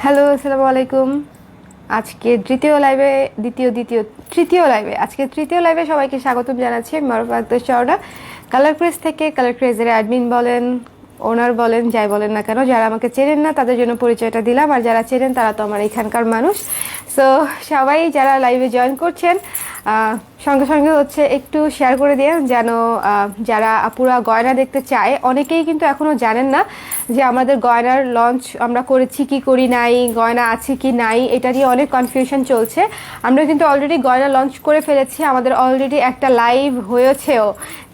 Hello, আসসালামু আলাইকুম। আজকে তৃতীয় লাইভে আজকে তৃতীয় লাইভে সবাইকে স্বাগতম জানাচ্ছি। মারুফা আক্তার চওড়া, কালার ক্রেজ থেকে। কালার ক্রেজের অ্যাডমিন বলেন, ওনার বলেন, যাই বলেন না কেন, যারা আমাকে চেনেন না তাদের জন্য পরিচয়টা দিলাম, আর যারা চেনেন তারা তো আমার এখানকার মানুষ। সো সবাই যারা লাইভে জয়েন করছেন সঙ্গে সঙ্গে হচ্ছে একটু শেয়ার করে দিন, যেন যারা আপুরা গয়না দেখতে চায়, অনেকেই কিন্তু এখনও জানেন না যে আমাদের গয়নার লঞ্চ আমরা করেছি কি করি নাই, গয়না আছে কি নাই, এটা নিয়ে অনেক কনফিউশন চলছে। আমরা কিন্তু অলরেডি গয়না লঞ্চ করে ফেলেছি, আমাদের অলরেডি একটা লাইভ হয়েছেও।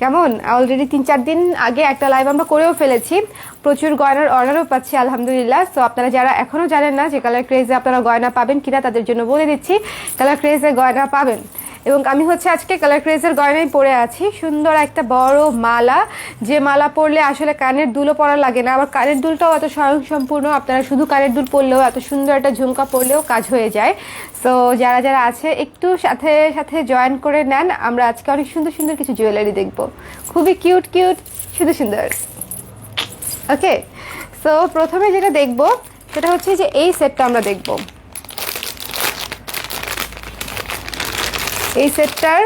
কেমন, অলরেডি 3-4 দিন আগে একটা লাইভ আমরা করেও ফেলেছি, প্রচুর গয়নার অর্ডারও পাচ্ছি আলহামদুলিল্লাহ। সো আপনারা যারা এখনও জানেন না যে কালার ক্রেজে আপনারা গয়না পাবেন কিনা, তাদের জন্য বলে দিচ্ছি কালার ক্রেজে গয়না পাবেন। এবং আমি হচ্ছে আজকে কালার ক্রেজের গয়নাই পরে আছি, সুন্দর একটা বড় মালা, যে মালা পরলে আসলে কানের দুলও পরা লাগে না, আবার কানের দুলটাও এত স্বয়ংসম্পূর্ণ, আপনারা শুধু কানের দুল পরলেও, এত সুন্দর একটা ঝুমকা পরলেও কাজ হয়ে যায়। সো যারা যারা আছে একটু সাথে সাথে জয়েন করে নেন, আমরা আজকে অনেক সুন্দর সুন্দর কিছু জুয়েলারি দেখব, খুবই কিউট কিউট সুন্দর সুন্দর। ওকে, সো প্রথমে যেটা দেখব সেটা হচ্ছে যে এই সেটটা আমরা দেখব। এই সেটটার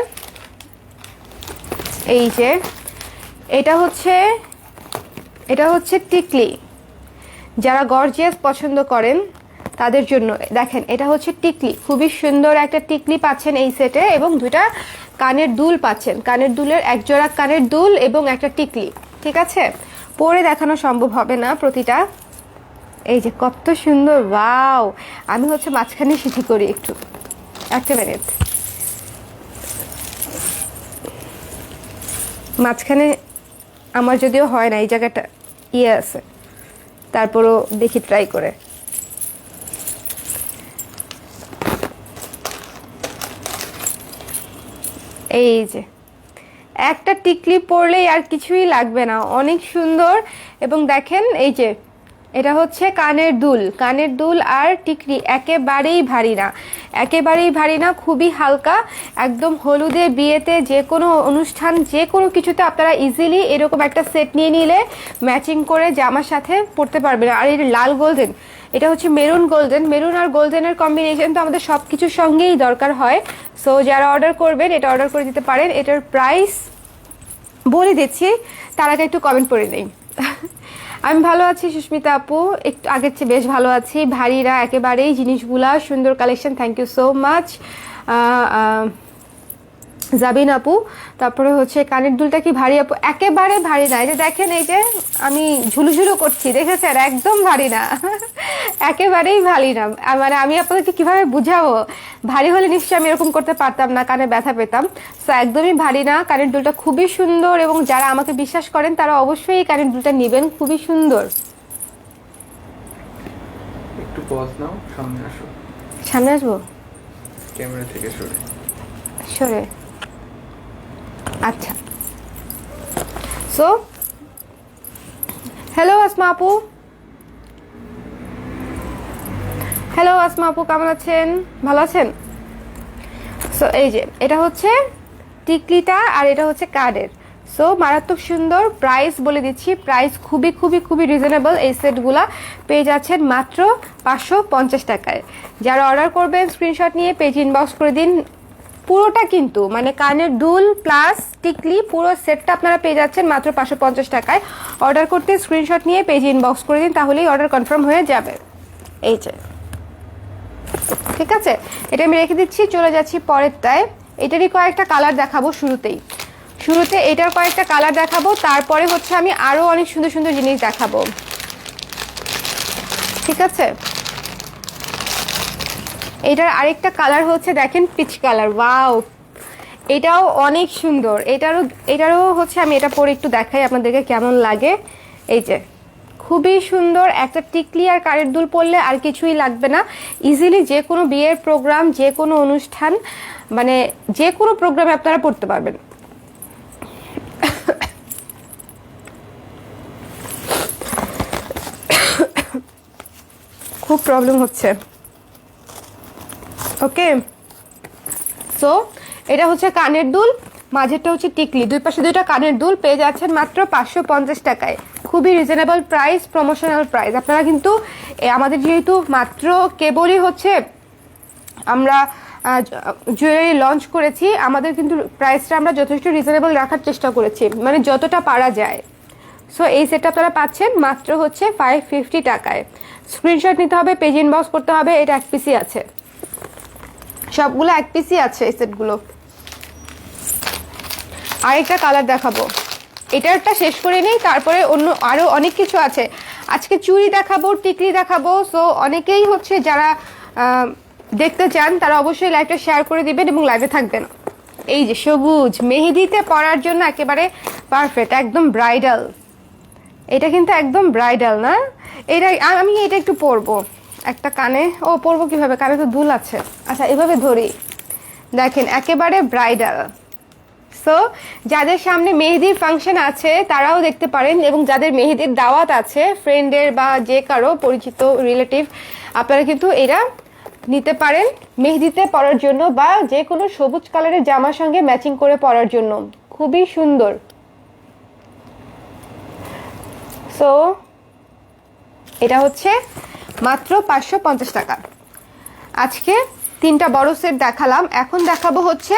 এই যে এটা হচ্ছে টিকলি, যারা গর্জিয়াস পছন্দ করেন তাদের জন্য। দেখেন, এটা হচ্ছে টিকলি, খুবই সুন্দর একটা টিকলি পাচ্ছেন এই সেটে, এবং দুইটা কানের দুল পাচ্ছেন, কানের দুলের এক জোড়া কানের দুল এবং একটা টিকলি। ঠিক আছে, পরে দেখানো সম্ভব হবে না প্রতিটা। এই যে কত সুন্দর, ওয়াও! আমি হচ্ছে মাঝখানে সিটি করি একটু, একটা মিনিট। মাঝখানে আমার যদিও হয় না, এই জায়গাটা ইয়ে আছে, তারপরও দেখি ট্রাই করে। এই যে একটা টিকলি পরলেই আর কিছুই লাগবে না, অনেক সুন্দর। এবং দেখেন এই যে এটা হচ্ছে কানের দুল, কানের দুল আর টিকলি একেবারেই ভারী না, একেবারেই ভারী না, খুবই হালকা, একদম হলুদে, বিয়েতে, যে কোনো অনুষ্ঠান, যে কোনো কিছুতে আপনারা ইজিলি এরকম একটা সেট নিয়ে নিলে ম্যাচিং করে জামার সাথে পরতে পারবেন। আর এই লাল গোল্ডেন, এটা হচ্ছে মেরুন গোল্ডেন, মেরুন আর গোল্ডেনের কম্বিনেশন তো আমাদের সব কিছুর সঙ্গেই দরকার হয়। সো যারা অর্ডার করবেন এটা অর্ডার করে দিতে পারেন। এটার প্রাইস বলে দিচ্ছি, তার আগে একটু কমেন্ট করে নেই। আমি ভালো আছি সুস্মিতা আপু, একটু আগের চেয়ে বেশ ভালো আছি। ভারীরা একেবারেই জিনিসগুলা, সুন্দর collection, thank you so much Jabin আপু। তারপরে হচ্ছে কানের দুলটা কি ভারী আপু? একেবারে ভারী না, এই যে দেখেন, এই যে আমি ঝুলুঝুলু করছি, দেখেছেন, একদম ভারী না, একেবারেই ভারী না। মানে আমি আপনাদেরকে কিভাবে বুঝাবো, ভারী হলে নিশ্চয়ই আমি এরকম করতে পারতাম না, কানে ব্যথা পেতাম। সো একদমই ভারী না, কানের দুলটা খুবই সুন্দর, এবং যারা আমাকে বিশ্বাস করেন তারা অবশ্যই এই কানের দুলটা নেবেন, খুবই সুন্দর। একটু পজ নাও, সামনে আসো। সামনে আসবো? ক্যামেরা থেকে সরে সরে, আচ্ছা। সো হ্যালো আসমা আপু, হ্যালো আসমা আপু, কেমন আছেন? ভালো আছেন? সো এই যে এটা হচ্ছে টিকলিটা, আর এটা হচ্ছে কার্ডের। সো মারাত্মক সুন্দর। প্রাইস বলে দিচ্ছি, প্রাইস খুবই খুবই খুবই রিজনেবল। এই সেটগুলা পেয়ে যাচ্ছেন মাত্র 550 টাকায়। যারা অর্ডার করবেন স্ক্রিনশট নিয়ে পেজ ইনবক্স করে দিন। পুরোটা কিন্তু মানে কানের দুল প্লাস টিকলি, পুরো সেটটা আপনারা পেয়ে যাচ্ছেন মাত্র 550 টাকায়। অর্ডার করতে স্ক্রিনশট নিয়ে পেজ ইনবক্স করে দিন, তাহলেই অর্ডার কনফার্ম হয়ে যাবে। এই যে ঠিক আছে, এটা আমি রেখে দিচ্ছি, চলে যাচ্ছি পরেরটায়। এটারই কয়েকটা কালার দেখাবো শুরুতে এটার কয়েকটা কালার দেখাবো, তারপরে হচ্ছে আমি আরো অনেক সুন্দর সুন্দর জিনিস দেখাবো। ঠিক আছে, এটার আরেকটা কালার হচ্ছে দেখেন পিচ কালার, ওয়াও! এটাও অনেক সুন্দর। এটারও হচ্ছে আমি এটা পরে একটু দেখাই আপনাদেরকে কেমন লাগে। এই যে খুবই সুন্দর, একটা টিকলি আর কানের দুল পরলে আর কিছুই লাগবে না, ইজিলি যে কোনো বিয়ের প্রোগ্রাম, যে কোনো অনুষ্ঠান, মানে যে কোনো প্রোগ্রামে আপনারা পড়তে পারবেন। খুব প্রবলেম হচ্ছে। ওকে, সো এটা হচ্ছে কানের দুল, মাঝেরটা হচ্ছে টিকলি, দুই পাশে দুইটা কানের দুল পেয়ে যাচ্ছেন মাত্র 550 টাকায়। খুবই রিজনেবল প্রাইস, প্রমোশনাল প্রাইস। আপনারা কিন্তু আমাদের যেহেতু মাত্র কেবলই হচ্ছে আমরা জুয়েলারি লঞ্চ করেছি, আমাদের কিন্তু প্রাইসটা আমরা যথেষ্ট রিজনেবল রাখার চেষ্টা করেছি, মানে যতটা পারা যায়। সো এই সেটটা আপনারা পাচ্ছেন মাত্র হচ্ছে 550 টাকায়। স্ক্রিনশট নিতে হবে, পেজ ইনবক্স করতে হবে। এটা এক পিসি আছে, সবগুলো এক পিসি আছে এই সেটগুলো। আরেকটা কালার দেখাবো, এটারটা শেষ করে নেই, তারপরে অন্য আরও অনেক কিছু আছে। আজকে চুড়ি দেখাবো, টিকলি দেখাবো। সো অনেকেই হচ্ছে যারা দেখতে চান তারা অবশ্যই লাইভটা শেয়ার করে দিবেন এবং লাইভে থাকবেন। এই যে সবুজ, মেহেদিতে পরার জন্য একেবারে পারফেক্ট, একদম ব্রাইডাল। এটা কিন্তু একদম ব্রাইডাল না? এটা আমি এটা একটু পরবো, একটা কানে পরবো কিভাবে, কানে তো দুল আছে। আচ্ছা এভাবে ধরি, দেখেন একেবারে ব্রাইডাল। সো যাদের সামনে মেহেদির ফাংশন আছে তারাও দেখতে পারেন, এবং যাদের মেহেদির দাওয়াত আছে ফ্রেন্ডের বা যে কারো পরিচিত রিলেটিভ, আপনারা কিন্তু এরা নিতে পারেন মেহেদিতে পরার জন্য, বা যে কোনো সবুজ কালারের জামার সঙ্গে ম্যাচিং করে পরার জন্য। খুবই সুন্দর। সো এটা হচ্ছে মাত্র 550 টাকা। আজকে 3টা বড় সেট দেখালাম, এখন দেখাবো হচ্ছে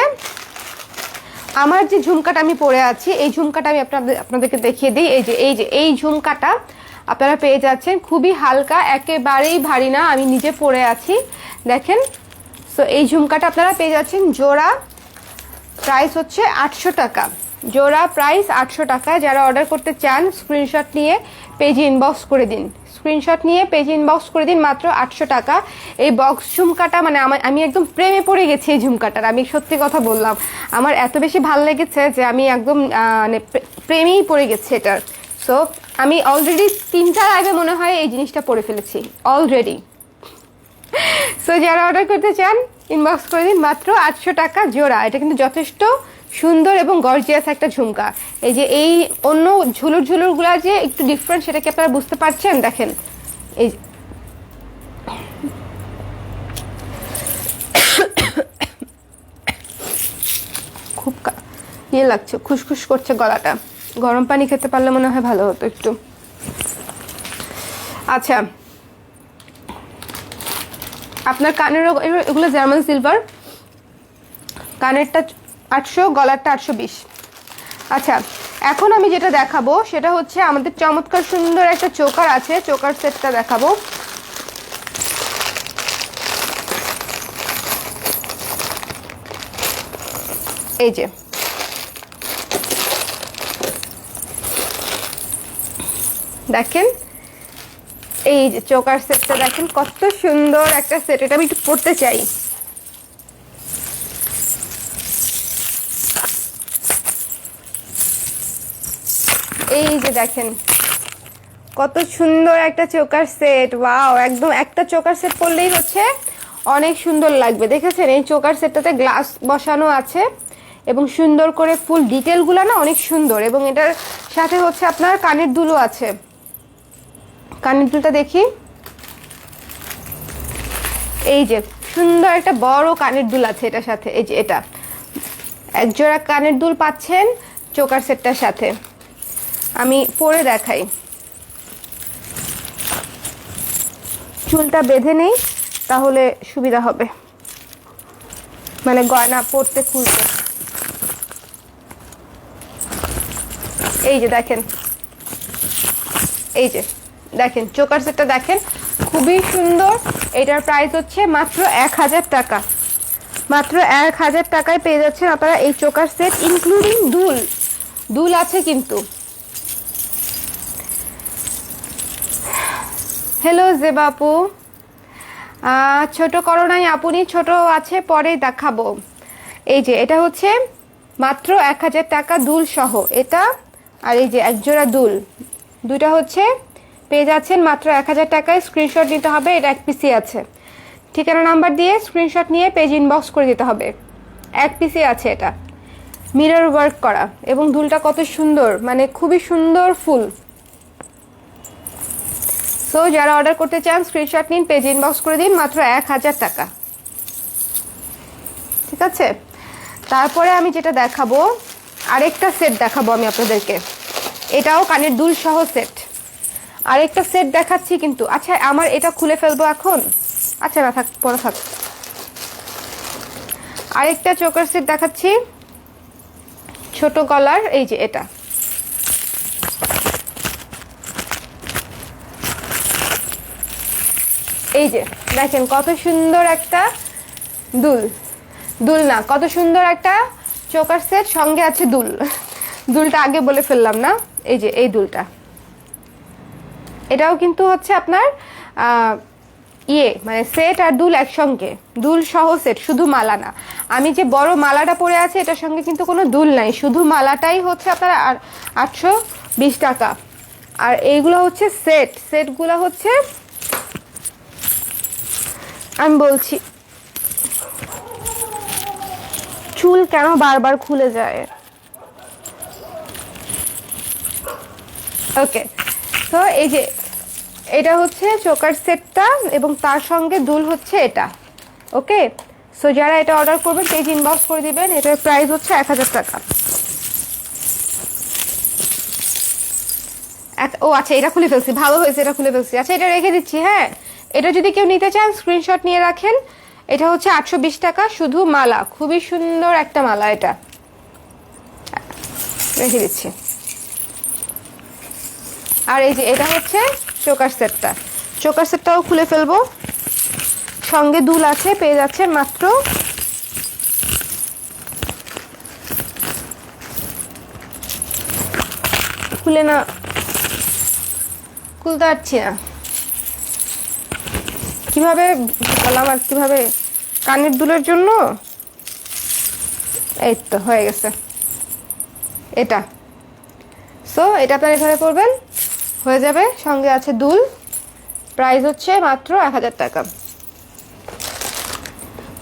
আমার যে ঝুমকাটা আমি পরে আছি। এই ঝুমকাটা আমি আপনাদেরকে দেখিয়ে দিই। এই ঝুমকাটা আপনারা পেয়ে যাচ্ছেন, খুবই হালকা, একেবারেই ভারী না, আমি নিজে পরে আছি দেখেন। সো এই ঝুমকাটা আপনারা পেয়ে যাচ্ছেন জোড়া, প্রাইস হচ্ছে 800 টাকা। জোড়া প্রাইস 800 টাকা। যারা অর্ডার করতে চান স্ক্রিনশট নিয়ে পেজে ইনবক্স করে দিন, স্ক্রিনশট নিয়ে পেজে ইনবক্স করে দিন, মাত্র 800 টাকা। এই বক্স ঝুমকাটা মানে আমি একদম প্রেমে পড়ে গেছি এই ঝুমকাটার, আমি সত্যি কথা বললাম। আমার এত বেশি ভালো লেগেছে যে আমি একদম মানে প্রেমেই পড়ে গেছি এটার। সো আমি অলরেডি 3টা লাইভে মনে হয় এই জিনিসটা পরে ফেলেছি অলরেডি। সো যারা অর্ডার করতে চান ইনবক্স করে দিন, মাত্র 800 টাকা জোড়া। এটা কিন্তু যথেষ্ট সুন্দর এবং গর্জিয়াস একটা ঝুমকা। এই যে এই অন্য ঝুলুরগুলা যে একটু ডিফারেন্ট, সেটা কি আপনারা বুঝতে পারছেন? দেখেন এই খুব ইয়ে লাগছে, খুসখুস করছে গলাটা, গরম পানি খেতে পারলে মনে হয় ভালো হতো একটু। আচ্ছা আপনার কানের এগুলো জার্মান সিলভার, কানেরটা 800, গলারটা 820। আচ্ছা এখন আমি যেটা দেখাবো সেটা হচ্ছে আমাদের চমৎকার সুন্দর একটা চোকার আছে, চোকার সেটটা দেখাবো। এই যে দেখেন, এই যে চোকার সেটটা দেখেন কত সুন্দর একটা সেট। এটা আমি একটু পড়তে চাই। এই যে দেখেন কত সুন্দর একটা চোকার সেট, ওয়াও! একদম একটা চোকার সেট পরলেই হচ্ছে অনেক সুন্দর লাগবে। দেখেছেন এই চোকার সেটটাতে গ্লাস বসানো আছে এবং সুন্দর করে ফুল ডিটেলগুলো না অনেক সুন্দর, এবং এটার সাথে হচ্ছে আপনার কানের দুলও আছে। কানের দুলটা দেখি, এই যে সুন্দর একটা বড় কানের দুল আছে এটার সাথে। এই যে এটা একজোড়া কানের দুল পাচ্ছেন চোকার সেটটার সাথে। আমি পরে দেখাই, চুলটা বেঁধে নেই তাহলে সুবিধা হবে, মানে গয়না পরতে খুলতে। এই যে দেখেন, এই যে দেখেন চোকার সেটটা দেখেন খুবই সুন্দর। এটার প্রাইস হচ্ছে মাত্র 1000 টাকা। মাত্র 1000 টাকায় পেয়ে যাচ্ছেন আপনারা এই চোকার সেট, ইনক্লুডিং দুল। দুল আছে কিন্তু। হ্যালো জেবা আপু, ছোট করো নাই আপনি, ছোট আছে পরে দেখাবো। এই যে এটা হচ্ছে মাত্র 1000 টাকা দুল সহ এটা, আর এই যে একজোড়া দুল, দুইটা হচ্ছে পেয়ে যাচ্ছেন মাত্র 1000 টাকায়। স্ক্রিনশট নিতে হবে, এটা এক পিসি আছে। ঠিকানা নাম্বার দিয়ে স্ক্রিনশট নিয়ে পেজ ইনবক্স করে দিতে হবে। এক পিসি আছে এটা, মিরর ওয়ার্ক করা, এবং দুলটা কত সুন্দর, মানে খুবই সুন্দর ফুল। সো যারা অর্ডার করতে চান স্ক্রিনশট নিন, পেজ ইনবক্স করে দিন, মাত্র 1000 টাকা। ঠিক আছে, তারপরে আমি যেটা দেখাবো আরেকটা সেট দেখাবো আমি আপনাদেরকে। এটাও কানের দুল সহ সেট। আরেকটা সেট দেখাচ্ছি কিন্তু। আচ্ছা আমার এটা খুলে ফেলবো এখন, আচ্ছা না থাক, পরে থাক। আরেকটা চোকার সেট দেখাচ্ছি, ছোট গলার, এই যে এটা। এই যে দেখেন কত সুন্দর একটা দুল, দুল না, কত সুন্দর একটা চোকার সেট, সঙ্গে আছে দুল। দুলটা আগে বলে ফেললাম না, এই যে এই দুলটা। এটাও কিন্তু হচ্ছে আপনার মানে সেট আর দুল একসঙ্গে, দুল সহ সেট, শুধু মালা না। আমি যে বড় মালাটা পরে আছে এটার সঙ্গে কিন্তু কোনো দুল নাই, শুধু মালাটাই হচ্ছে আপনার 820 টাকা। আর এইগুলো হচ্ছে সেট, সেটগুলো হচ্ছে আমি বলছি, চুল কেন বারবার খুলে যায়। ওকে, তো এই যে এটা হচ্ছে চোকার সেটটা এবং তার সঙ্গে দুল হচ্ছে এটা। ওকে, সো যারা এটা অর্ডার করবেন পেজ ইনবক্স করে দিবেন। এটার প্রাইস হচ্ছে 1000 টাকা। ও আচ্ছা, এটা খুলে ফেলছি, ভালো হয়েছে এটা খুলে ফেলছি। আচ্ছা এটা রেখে দিচ্ছি। হ্যাঁ, এটা যদি কেউ নিতে চান স্ক্রিনশট নিয়ে রাখেন। এটা হচ্ছে 820 টাকা, শুধু মালা, খুবই সুন্দর একটা মালা, এটা রেখে দিচ্ছি। আর এই যে এটা হচ্ছে চোকার সেটটা, চোকার সেটটাও খুলে ফেলবো, সঙ্গে দুল আছে, পেয়ে যাচ্ছেন মাত্র খুলে না, খুলতে পারছি না কিভাবে বললাম, আর কিভাবে, কানের দুলের জন্য। এই তো হয়ে গেছে এটা। সো এটা আপনার এখানে করবেন, হয়ে যাবে, সঙ্গে আছে দুল, প্রাইস হচ্ছে মাত্র 1000 টাকা।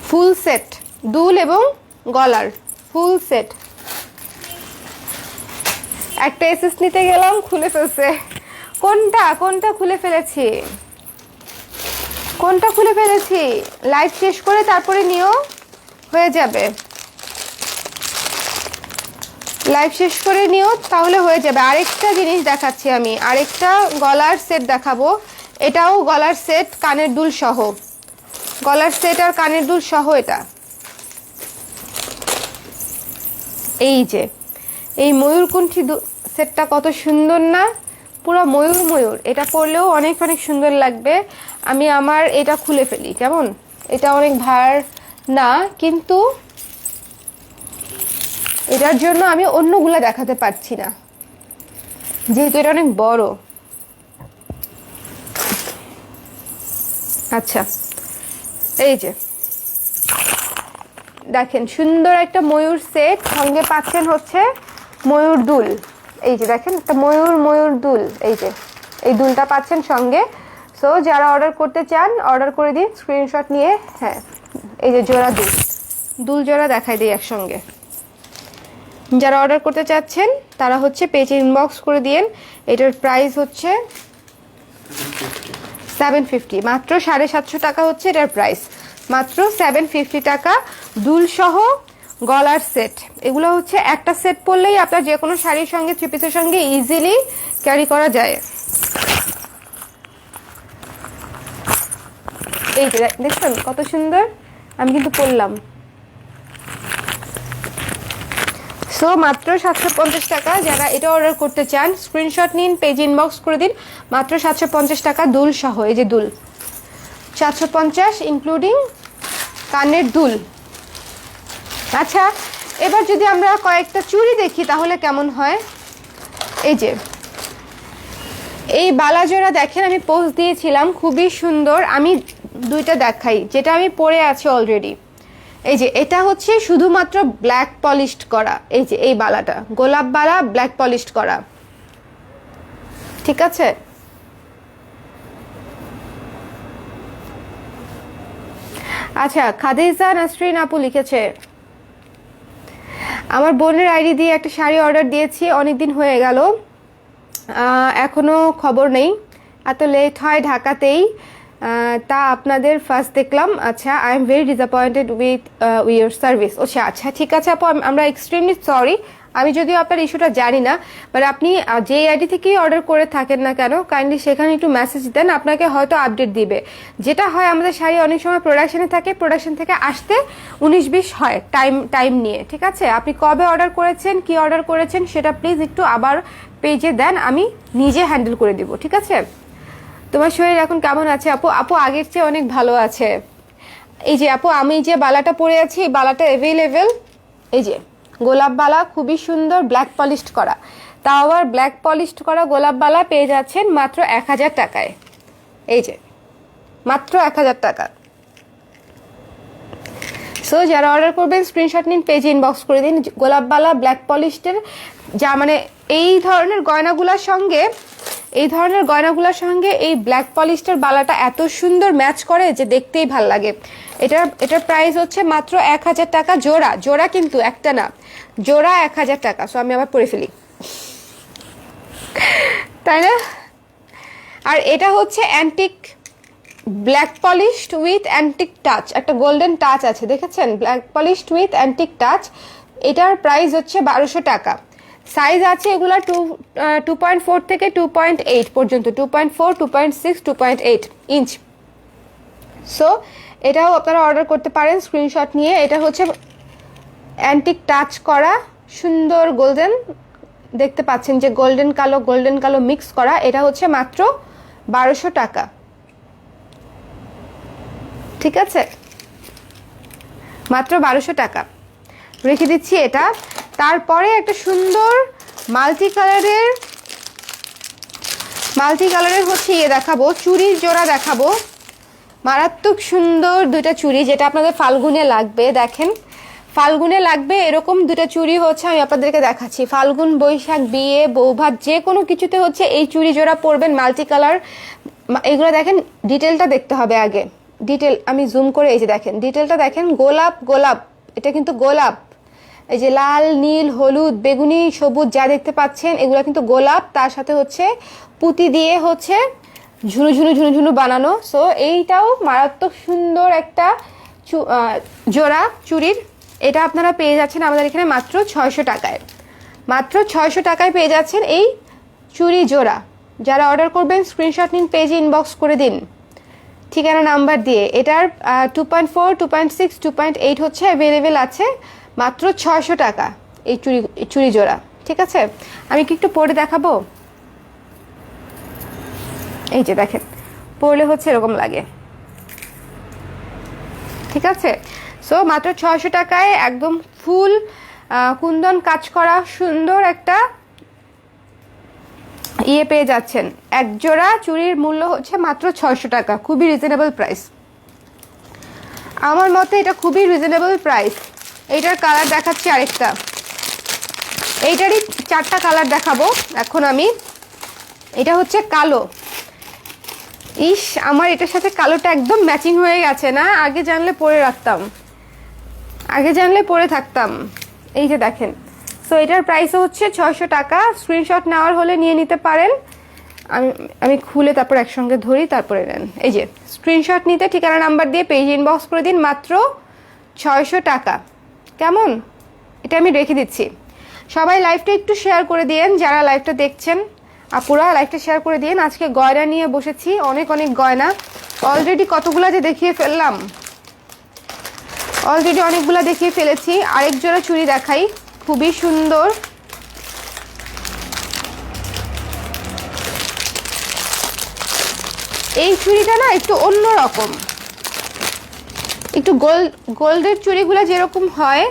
ফুল সেট, দুল এবং গলার ফুল সেট। একটা এসএস নিতে গেলাম, খুলে ফেলছে। কোনটা কোনটা খুলে ফেলেছি, কোনটা খুলে ফেলেছি? লাইভ শেষ করে তারপরে নিও, হয়ে যাবে। লাইভ শেষ করে নিও, তাহলে হয়ে যাবে। আরেকটা জিনিস দেখাচ্ছি আমি, আরেকটা গলার সেট দেখাবো। এটাও গলার সেট, কানের দুল সহ, গলার সেট আর কানের দুল সহ। এটা এই যে এই ময়ূরকণ্ঠী সেটটা কত সুন্দর না, পুরো ময়ূর ময়ূর। এটা পরলেও অনেক অনেক সুন্দর লাগবে। আমি আমার এটা খুলে ফেলি কেমন, এটা অনেক ভার না, কিন্তু এটার জন্য আমি অন্যগুলো দেখাতে পারছি না, যেহেতু এটা অনেক বড়। আচ্ছা এই যে দেখেন সুন্দর একটা ময়ূর সেট, সঙ্গে পাচ্ছেন হচ্ছে ময়ূর দুল। এই যে দেখেন একটা ময়ূর ময়ূর দুল, এই যে এই দুলটা পাচ্ছেন সঙ্গে। সো যারা অর্ডার করতে চান অর্ডার করে দিন স্ক্রিনশট নিয়ে। হ্যাঁ, এই যে জোড়া দুল, দুল জোড়া দেখাই দিই একসঙ্গে। যারা অর্ডার করতে চাচ্ছেন তারা হচ্ছে পেজে ইনবক্স করে দিন। এটার প্রাইস হচ্ছে 750, মাত্র 750 টাকা হচ্ছে এটার প্রাইস, মাত্র 750 টাকা। দুল সহ গলার সেট, এগুলো হচ্ছে একটা সেট পরলেই আপনার যে কোনো শাড়ির সঙ্গে, থ্রি পিসের সঙ্গে ইজিলি ক্যারি করা যায়। এই যে দেখছেন কত সুন্দর, আমি কিন্তু পরলাম। সো মাত্র 750 টাকা। যারা এটা অর্ডার করতে চান স্ক্রিনশট নিন, পেজ ইনবক্স করে দিন, মাত্র 750 টাকা দুল সহ। এই যে দুল 750 ইনক্লুডিং কানের দুল। আচ্ছা এবার যদি আমরা কয়েকটা চুড়ি দেখি তাহলে কেমন হয়। এই যে এই বালাজোড়া দেখেন, আমি পোস্ট দিয়েছিলাম, খুবই সুন্দর। আমি দুইটা দেখাই, যেটা আমি পরে আছি অলরেডি। এই যে এটা হচ্ছে শুধুমাত্র ব্ল্যাক পলিশড করা, এই যে এই বালাটা গোলাপ বালা, ব্ল্যাক পলিশড করা, ঠিক আছে। আচ্ছা খাদিজা নাসরিন আপু লিখেছে, আমার বোনের আইডি দিয়ে একটা শাড়ি অর্ডার দিয়েছি, অনেকদিন হয়ে গেল, এখনো খবর নেই, এত লেট হয় ঢাকাতেই, তা আপনাদের ফার্স্ট দেখলাম। আচ্ছা I am very disappointed with your service. আচ্ছা আচ্ছা ঠিক আছে আপু, আমরা এক্সট্রিমলি সরি, আমি যদিও আপনার ইস্যুটা জানি না, বাট আপনি যে আইডি থেকেই অর্ডার করে থাকেন না কেন, কাইন্ডলি সেখানে একটু মেসেজ দেন, আপনাকে হয়তো আপডেট দিবে। যেটা হয় আমাদের শাড়ি অনেক সময় প্রোডাকশনে থাকে, প্রোডাকশন থেকে আসতে 19-20 হয় টাইম নিয়ে, ঠিক আছে? আপনি কবে অর্ডার করেছেন, কি অর্ডার করেছেন সেটা প্লিজ একটু আবার পেজে দেন, আমি নিজে হ্যান্ডেল করে দিব, ঠিক আছে? তোমার শরীর এখন কেমন আছে আপু? আপু আগের চেয়ে অনেক ভালো আছে। এই যে আপু, আমি যে বালাটা পরে আছি, এই বালাটা অ্যাভেলেবেল, এই যে গোলাপ বালা, খুবই সুন্দর ব্ল্যাক পলিশড করা, তাও আবার ব্ল্যাক পলিশড করা গোলাপ বালা পেয়ে যাচ্ছেন মাত্র 1000 টাকায়। এই যে মাত্র 1000 টাকা। সো যারা অর্ডার করবেন স্ক্রিনশট নিন, পেজে ইনবক্স করে দিন। গোলাপ বালা ব্ল্যাক পলিশডের যা মানে এই ধরনের গয়নাগুলোর সঙ্গে এই ব্ল্যাক পলিশটার বালাটা এত সুন্দর ম্যাচ করে যে দেখতেই ভাল লাগে। এটার প্রাইস হচ্ছে মাত্র 1000 টাকা জোড়া কিন্তু একটা না, জোড়া 1000 টাকা। সো আমি আবার পরে ফেলি, তাই না? আর এটা হচ্ছে antique black polished with antique touch, একটা গোল্ডেন টাচ আছে, দেখেছেন? Black polished with antique touch. এটার প্রাইস হচ্ছে 1200 টাকা। সাইজ আছে এগুলা 2.4 থেকে 2.8 পর্যন্ত, 2.4, 2.6, 2.8 ইঞ্চ। সো এটাও আপনারা অর্ডার করতে পারেন স্ক্রিনশট নিয়ে। এটা হচ্ছে অ্যান্টিক টাচ করা, সুন্দর গোল্ডেন, দেখতে পাচ্ছেন যে গোল্ডেন কালো মিক্স করা। এটা হচ্ছে মাত্র 1200 টাকা, ঠিক আছে? মাত্র 1200 টাকা রেখে দিচ্ছি এটা। তারপরে একটা সুন্দর মাল্টি কালারের হচ্ছে দেখাবো, চুড়ির জোড়া দেখাবো, মারাত্মক সুন্দর দুইটা চুড়ি, যেটা আপনাদের ফাল্গুনে লাগবে। দেখেন, ফাল্গুনে লাগবে এরকম দুটা চুড়ি হচ্ছে আমি আপনাদেরকে দেখাচ্ছি। ফাল্গুন, বৈশাখ, বিয়ে, বৌভাত যে কোনো কিছুতে হচ্ছে এই চুড়ি জোড়া পরবেন, মাল্টি কালার। এগুলো দেখেন, ডিটেলটা দেখতে হবে আগে। ডিটেল আমি জুম করে, এই যে দেখেন ডিটেলটা দেখেন, গোলাপ, এটা কিন্তু গোলাপ। এই যে লাল, নীল, হলুদ, বেগুনি, সবুজ যা দেখতে পাচ্ছেন এগুলো কিন্তু গোলাপ, তার সাথে হচ্ছে পুঁতি দিয়ে হচ্ছে ঝুনু বানানো। সো এইটাও মারাত্মক সুন্দর একটা জোড়া চুড়ির। এটা আপনারা পেয়ে যাচ্ছেন আমাদের এখানে মাত্র 600 টাকায়। মাত্র 600 টাকায় পেয়ে যাচ্ছেন এই চুড়ি জোড়া। যারা অর্ডার করবেন স্ক্রিনশট নিন, পেজে ইনবক্স করে দিন ঠিকানা নাম্বার দিয়ে। এটার 2.4, 2.6, 2.8 হচ্ছে অ্যাভেলেবেল আছে, মাত্র 600 টাকা এই চুড়ি জোড়া, ঠিক আছে? আমি কি একটু পরে দেখাবো? এই যে দেখেন, পরলে হচ্ছে এরকম লাগে, ঠিক আছে? সো মাত্র 600 টাকায় একদম ফুল কুন্দন কাজ করা সুন্দর একটা পেয়ে যাচ্ছেন। এক জোড়া চুড়ির মূল্য হচ্ছে মাত্র 600 টাকা, খুবই রিজনেবল প্রাইস। আমার মতে এটা খুবই রিজনেবল প্রাইস। এইটার কালার দেখাচ্ছি আরেকটা, এইটারই 4টা কালার দেখাবো এখন আমি। এটা হচ্ছে কালো, ইস আমার এটার সাথে কালোটা একদম ম্যাচিং হয়ে গেছে না? আগে জানলে পরে থাকতাম। এই যে দেখেন, সো এটার প্রাইসও হচ্ছে 600 টাকা। স্ক্রিনশট নেওয়ার হলে নিয়ে নিতে পারেন। আমি খুলে তারপর একসঙ্গে ধরি, তারপরে নেন। এই যে স্ক্রিনশট নিতে ঠিকানা নাম্বার দিয়ে পেজ ইনবক্স করে দিন, মাত্র 600 টাকা। কেমন? এটা আমি রেখে দিচ্ছি। সবাই লাইভটা একটু শেয়ার করে দিয়েন, যারা লাইভটা দেখছেন আপুরা লাইভটা শেয়ার করে দিয়েন। আজকে গয়না নিয়ে বসেছি, অনেক গয়না। অলরেডি কতগুলা যে দেখিয়ে ফেললাম, অনেকগুলা দেখিয়ে ফেলেছি। আরেক জোড়া চুড়ি দেখাই, খুবই সুন্দর। এই চুড়িটা না একটু অন্যরকম, একটু গোল্ডের চুড়িগুলো যেরকম হয়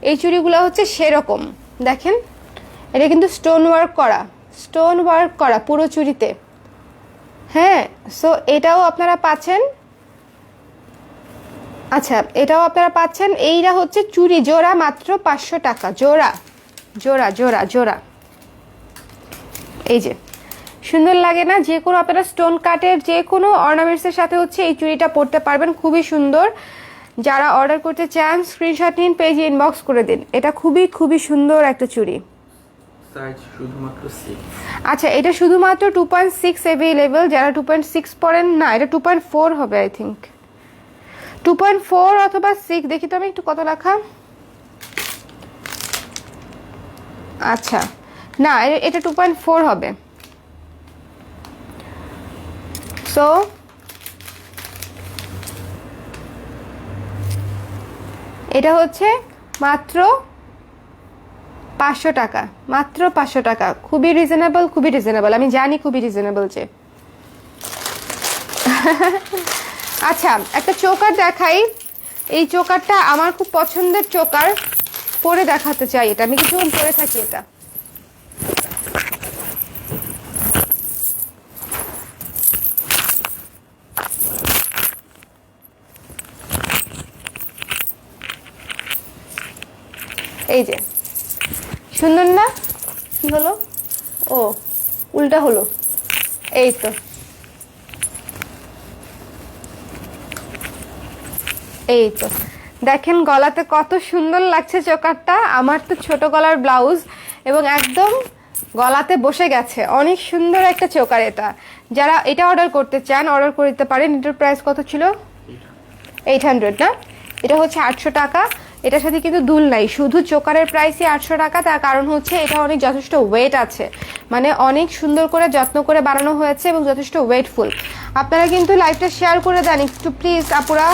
এই চুড়িগুলো হচ্ছে সেরকম। দেখেন, এটা কিন্তু স্টোন ওয়ার্ক করা পুরো চুড়িতে। হ্যাঁ, সো এটাও আপনারা পাচ্ছেন। আচ্ছা, এটাও আপনারা পাচ্ছেন। এইটা হচ্ছে চুড়ি জোড়া, মাত্র 500 টাকা জোড়া। এই যে সুন্দর লাগে না? যে কোনো আপনারা স্টোন কাটের যে কোনো অর্নামেন্টসের সাথে হচ্ছে এই চুড়িটা পরতে পারবেন, খুবই সুন্দর। যারা অর্ডার করতে চান স্ক্রিনশট নিন, পেজে ইনবক্স করে দিন। এটা খুবই সুন্দর একটা চুড়ি। সাইজ শুধুমাত্র 6। আচ্ছা, এটা শুধুমাত্র 2.6 অ্যাভেলেবল। যারা 2.6 পরেন না, এটা 2.4 হবে আই থিঙ্ক, 2.4 অথবা 6। দেখি তো আমি একটু কত লেখা। আচ্ছা না, এটা 2.4 হবে। সো এটা হচ্ছে মাত্র 500 টাকা, মাত্র 500 টাকা। খুবই রিজনেবল, খুবই রিজনেবল, আমি জানি খুবই রিজনেবল যে। আচ্ছা একটা চোকার দেখাই, এই চোকারটা আমার খুব পছন্দের চোকার, পরে দেখাতে চাই। এটা আমি কিছুক্ষণ পরে থাকি। এটা এই যে সুন্দর না? কি হলো? ও উল্টা হলো। এই তো, এই তো দেখেন গলাতে কত সুন্দর লাগছে চোকারটা। আমার তো ছোট গলার ব্লাউজ এবং একদম গলাতে বসে গেছে, অনেক সুন্দর একটা চোকার এটা। যারা এটা অর্ডার করতে চান অর্ডার করতে পারেন। এটার প্রাইস কত ছিল? 800 না, এটা হচ্ছে 800 টাকা। এটার সাথে কিন্তু দুল নাই, শুধু চোকারের প্রাইসই 800 টাকা। তার কারণ হচ্ছে এটা অনেক যথেষ্ট ওয়েট আছে, মানে অনেক সুন্দর করে যত্ন করে বানানো হয়েছে এবং যথেষ্ট ওয়েটফুল। আপনারা কিন্তু লাইভটা শেয়ার করে দেন একটু প্লিজ আপুরা,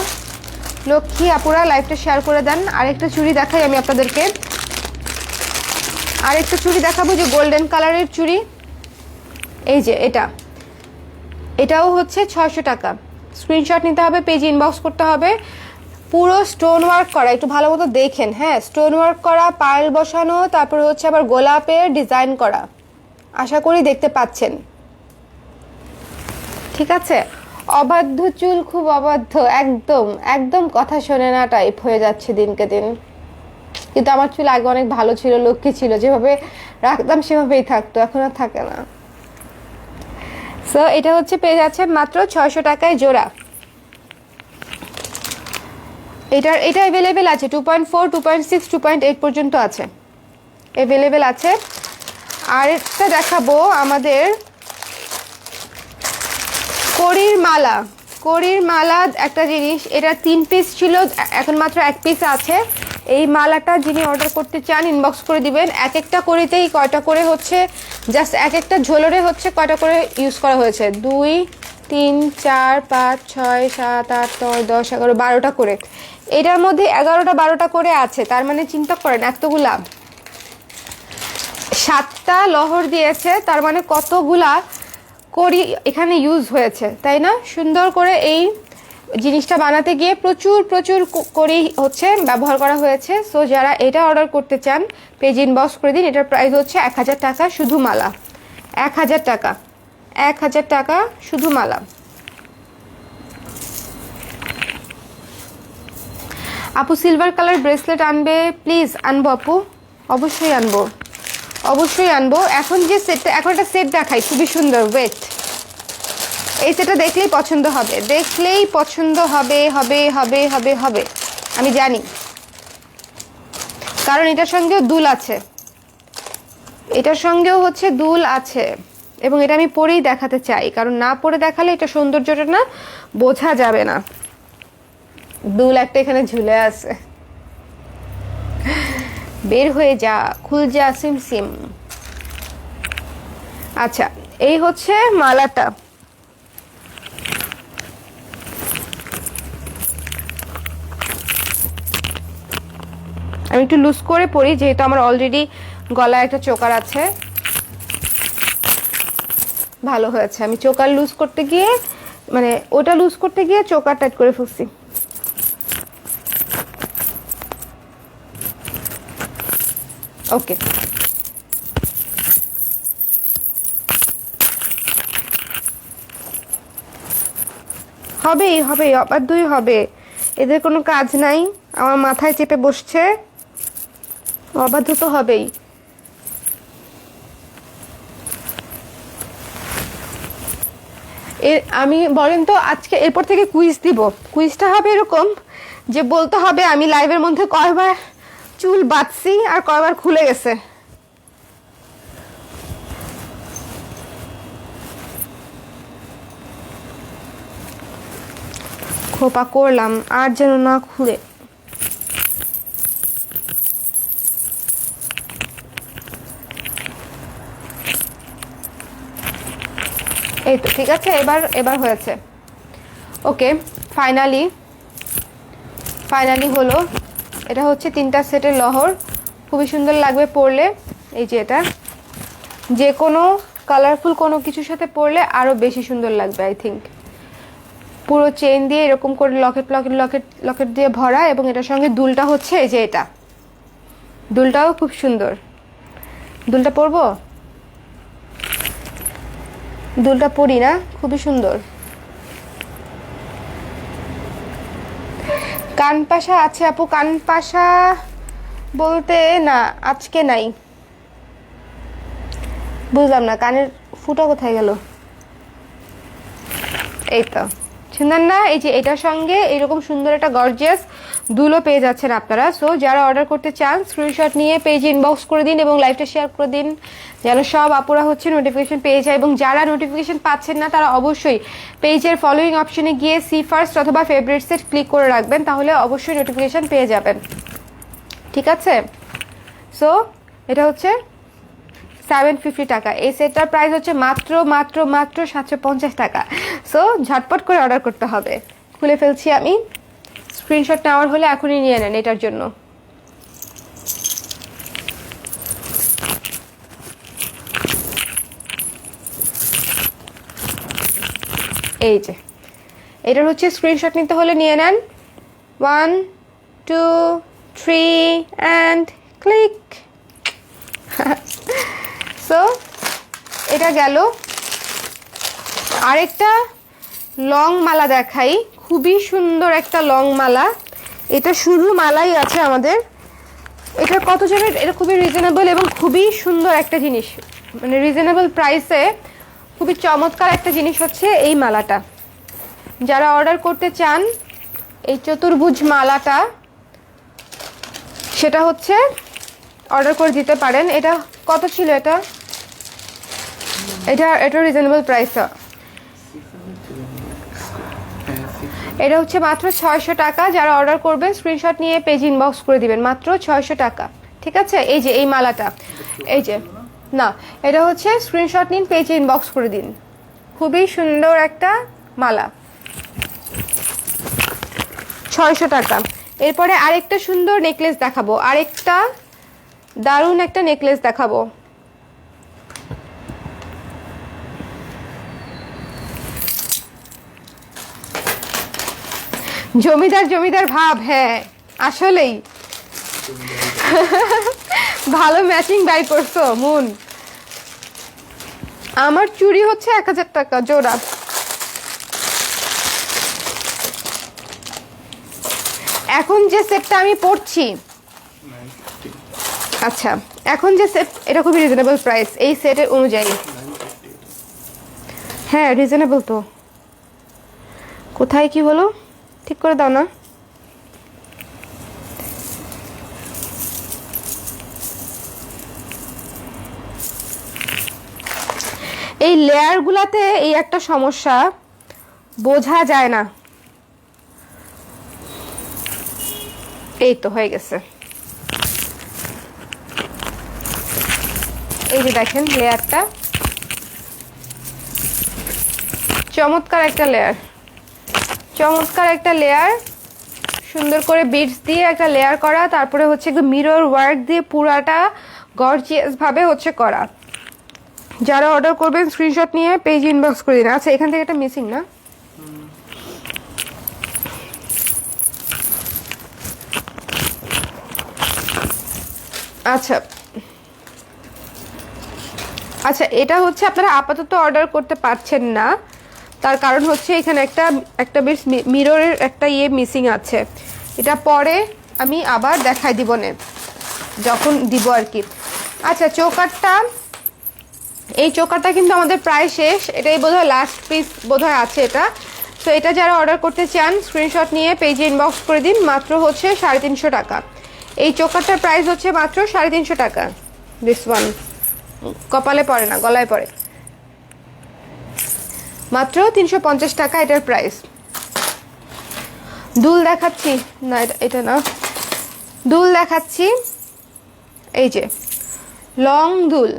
লক্ষ্মী আপুরা লাইভটা শেয়ার করে দেন। আরেকটা চুড়ি দেখাই আমি আপনাদেরকে, আরেকটা চুড়ি দেখাবো যে গোল্ডেন কালারের চুড়ি। এই যে এটাও হচ্ছে 600 টাকা। স্ক্রিনশট নিতে হবে, পেজ ইনবক্স করতে হবে। পুরো স্টোন ওয়ার্ক করা, একটু ভালো মতো দেখেন। হ্যাঁ স্টোন ওয়ার্ক করা, পায়েল বসানো, তারপরে হচ্ছে আবার গোলাপের ডিজাইন করা। আশা করি দেখতে পাচ্ছেন, ঠিক আছে? অবাধ্য চুল, খুব অবাধ্য, একদম একদম কথা শোনে না টাইপ হয়ে যাচ্ছে দিনকে দিন। কিন্তু আমার চুল আগে অনেক ভালো ছিল, লক্ষ্মী ছিল, যেভাবে রাখতাম সেভাবেই থাকতো, এখন আর থাকে না। সো এটা হচ্ছে পেয়ে যাচ্ছেন মাত্র 600 টাকায় জোড়া। এটা অ্যাভেলেবেল আছে 2.4, 2.6, 2.8 পর্যন্ত আছে, অ্যাভেলেবেল আছে। আর একটা দেখাবো আমাদের কড়ির মালা। কড়ির মালা একটা জিনিস, এটা 3 পিস ছিল, এখন মাত্র 1 পিস আছে। এই মালাটা যিনি অর্ডার করতে চান ইনবক্স করে দিবেন। এক একটা কড়িতেই কয়টা করে হচ্ছে, জাস্ট এক একটা ঝোলরে হচ্ছে কয়টা করে ইউজ করা হয়েছে, 2, 3, 4, 5, 6, 7, 8, 9, 10, 11, 12টা করে। এটার মধ্যে 11টা 12টা করে আছে, তার মানে চিন্তা করেন এতগুলা, 7টা লহর দিয়েছে, তার মানে কতগুলা কড়ি এখানে ইউজ হয়েছে, তাই না? সুন্দর করে এই জিনিসটা বানাতে গিয়ে প্রচুর প্রচুর কড়ি হচ্ছে ব্যবহার করা হয়েছে। সো যারা এটা অর্ডার করতে চান পেজ ইনবক্স করে দিন। এটার প্রাইস হচ্ছে 1000 টাকা শুধু মালা, 1000 টাকা, 1000 টাকা শুধু মালা। আপু সিলভার কালার ব্রেসলেট আনবে প্লিজ? আনবো আপু, অবশ্যই আনবো, অবশ্যই আনবো। এখন যে সেটটা, এখন একটা সেট দেখাই খুবই সুন্দর, ওয়েট, এই সেটটা দেখলেই পছন্দ হবে, দেখলেই পছন্দ হবে, হবে হবে হবে হবে, আমি জানি, কারণ এটার সঙ্গেও দুল আছে, এটার সঙ্গেও হচ্ছে দুল আছে। এবং এটা আমি পরেই দেখাতে চাই, কারণ না পরে দেখালে এটা সৌন্দর্যটা না বোঝা যাবে না। দুল একটা এখানে ঝুলে আছে, বের হয়ে যা, খুল যা সিম সিম। আচ্ছা এই হচ্ছে মালাটা। আমি একটু লুজ করে পরি, যেহেতু আমার অলরেডি গলায় একটা চোকার আছে। ভালো হয়েছে, আমি চোকার লুজ করতে গিয়ে, মানে ওটা লুজ করতে গিয়ে চোকার টাইট করে ফেলছি। ওকে, হবেই হবে, অবাধ্যই হবে, এদের কোনো কাজ নাই, আমার মাথায় চেপে বসছে, অবাধ্য তো হবেই। আমি বলেন তো আজকে এরপর থেকে কুইজ দিব। কুইজটা হবে এরকম যে বলতে হবে আমি লাইভের মধ্যে কয়বার চুল বাঁধছি আর কয়বার খুলে গেছে। খোপা করলাম আর যেন না খুলে। এই তো ঠিক আছে, এবার এবার হয়েছে। ওকে, ফাইনালি হলো। এটা হচ্ছে 3টা সেটের লহর, খুবই সুন্দর লাগবে পরলে। এই যে এটা যে কোনো কালারফুল কোনো কিছুর সাথে পরলে আরও বেশি সুন্দর লাগবে আই থিঙ্ক। পুরো চেইন দিয়ে এরকম করে লকেট লকেট লকেট লকেট দিয়ে ভরা, এবং এটার সঙ্গে দুলটা হচ্ছে এই যে এটা, দুলটাও খুব সুন্দর। দুলটা পরবো, দুলটা পরি না, খুবই সুন্দর। কান পাশা আছে আপু? কান পাশা বলতে না, আজকে নাই। বুঝলাম না, কানের ফুটা কোথায় গেল? এই তো সুন্দর না? এই যে এটার সঙ্গে এরকম সুন্দর একটা গর্জিয়াস দুলও পেয়ে যাচ্ছেন আপনারা। সো যারা অর্ডার করতে চান স্ক্রিনশট নিয়ে পেজে ইনবক্স করে দিন এবং লাইভটা শেয়ার করে দিন, যেন সব আপুরা হচ্ছে নোটিফিকেশন পেয়ে যায়। এবং যারা নোটিফিকেশন পাচ্ছেন না তারা অবশ্যই পেজের ফলোইং অপশনে গিয়ে সি ফার্স্ট অথবা ফেভারিটসে ক্লিক করে রাখবেন, তাহলে অবশ্যই নোটিফিকেশন পেয়ে যাবেন। ঠিক আছে? সো এটা হচ্ছে 750 টাকা। এই সেটটার প্রাইস হচ্ছে মাত্র মাত্র মাত্র 750 টাকা। সো ঝটপট করে অর্ডার করতে হবে। খুলে ফেলছি আমি। স্ক্রিনশট নেওয়ার হলে এখনই নিয়ে নেন এটার জন্য। এই যে এটার হচ্ছে স্ক্রিনশট নিতে হলে নিয়ে নেন। 1 2 3 অ্যান্ড ক্লিক। সো এটা গেল। আরেকটা লং মালা দেখাই, খুবই সুন্দর একটা লং মালা। এটা শুধু মালাই আছে আমাদের। এটা কত যাবে? এটা খুবই রিজনেবল এবং খুবই সুন্দর একটা জিনিস, মানে রিজনেবল প্রাইসে খুবই চমৎকার একটা জিনিস হচ্ছে এই মালাটা। যারা অর্ডার করতে চান এই চতুর্ভুজ মালাটা, সেটা হচ্ছে অর্ডার করে দিতে পারেন। এটা কত ছিল? এটা রিজনেবল প্রাইস। এটা হচ্ছে মাত্র 600 টাকা। যারা অর্ডার করবেন স্ক্রিনশট নিয়ে পেজ ইনবক্স করে দিবেন, মাত্র 600 টাকা। ঠিক আছে? এই যে এই মালাটা, এই যে না, এটা হচ্ছে স্ক্রিনশট নিন, পেজে ইনবক্স করে দিন। খুবই সুন্দর একটা মালা, 600 টাকা। এরপরে আরেকটা সুন্দর নেকলেস দেখাবো, আরেকটা দারুণ একটা নেকলেস দেখাবো। জমিদার জমিদার ভাব, হ্যাঁ আসলেই ভালো ম্যাচিং বাই করছো মুন। আমার চুড়ি হচ্ছে 1000 টাকা জোড়া। এখন যে সেটটা আমি পরছি, আচ্ছা এখন যে সেট, এটা খুবই রিজনেবল প্রাইস এই সেটের অনুযায়ী। হ্যাঁ রিজনেবল তো। কোথায় কি হলো? ঠিক করে দাও না। এই লেয়ারগুলাতে এই একটা সমস্যা, বোঝা যায় না। এই তো হয়ে গেছে। এই যে দেখেন লেয়ারটা, চমৎকার একটা লেয়ার, চমৎকার একটা লেয়ার, সুন্দর করে বিটস দিয়ে একটা লেয়ার করা, তারপরে হচ্ছে মিরর ওয়ার্ক দিয়ে পুরাটা গর্জিয়াস ভাবে হচ্ছে করা। যারা অর্ডার করবেন স্ক্রিনশট নিয়ে পেজ ইনবক্স করে দিন। আচ্ছা এখান থেকে একটা মিসিং না, আচ্ছা আচ্ছা এটা হচ্ছে আপনারা আপাতত অর্ডার করতে পারছেন না, তার কারণ হচ্ছে এখানে একটা বেশ মিররের একটা মিসিং আছে। এটা পরে আমি আবার দেখাই দিব না, যখন দিব আর কি। আচ্ছা চোকারটা, এই চোকারটা কিন্তু আমাদের প্রায় শেষ, এটাই বোধহয় লাস্ট পিস বোধহয় আছে এটা। তো এটা যারা অর্ডার করতে চান স্ক্রিনশট নিয়ে পেজে ইনবক্স করে দিন, মাত্র হচ্ছে 350 টাকা। এই চোকারটার প্রাইস হচ্ছে মাত্র 350 টাকা। দিস ওয়ান কপালে পড়ে না, গলায় পড়ে। মাত্র 350 টাকা এটার প্রাইস। দুল দেখাচ্ছি না, এটা না, দুল দেখাচ্ছি। এই যে লং দুল,